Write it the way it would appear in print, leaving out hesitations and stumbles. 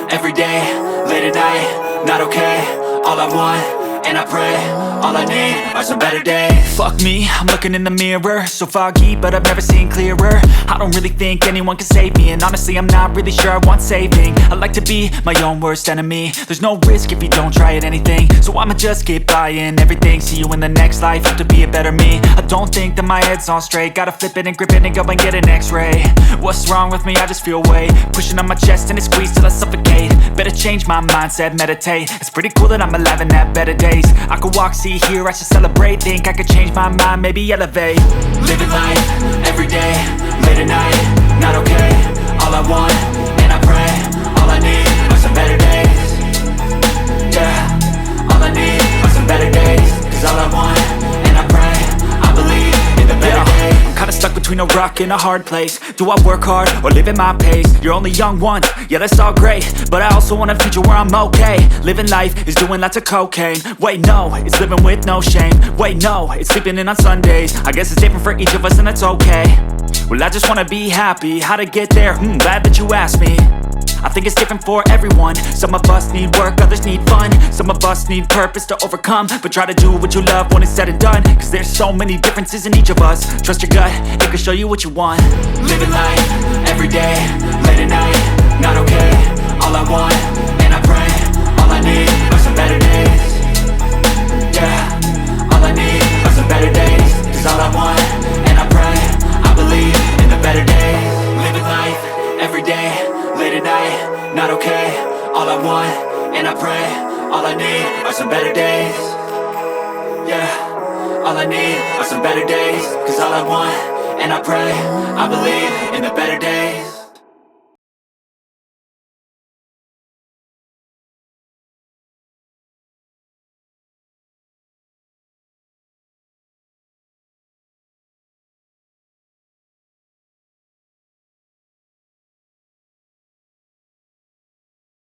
every day, late at night, not okay. All I want, and I pray, all I need are some better days. Fuck me, I'm looking in the mirror, so foggy, but I've never seen clearer. I don't really think anyone can save me, and honestly I'm not really sure I want saving. I like to be my own worst enemy. There's no risk if you don't try at anything, so I'ma just keep buying everything. See you in the next life, have to be a better me. I don't think that my head's on straight, gotta flip it and grip it and go and get an x-ray. What's wrong with me? I just feel weight pushing on my chest and it squeezes till I suffocate. Better change my mindset, meditate. It's pretty cool that I'm alive and have better days. I could walk, see, hear, I should celebrate. Think I could change my mind, maybe elevate. Living life, every day, late at night, not okay. All I want, and I pray, all I need are some better days. Yeah, all I need are some better days. Cause all I want, and I pray, I believe in the better days. I'm kinda stuck between a rock and a hard place. Do I work hard or live at my pace? You're only young once, yeah that's all great, but I also want a future where I'm okay. Living life is doing lots of cocaine. Wait no, it's living with no shame. Wait no, it's sleeping in on Sundays. I guess it's different for each of us and that's okay. Well I just wanna be happy, how to get there? Glad that you asked me. I think it's different for everyone. Some of us need work, others need fun. Some of us need purpose to overcome. But try to do what you love when it's said and done. Cause there's so many differences in each of us. Trust your gut, it can show you what you want. Living life, every day, late at night, not okay. All I want, and I pray, all I need are some better days. Yeah, all I need are some better days. Cause all I want, and I pray, I believe in the better days. Living life, every day, late at night, not okay. All I want, and I pray, all I need are some better days. Yeah, all I need are some better days. Cause all I want, and I pray, I believe in the better days.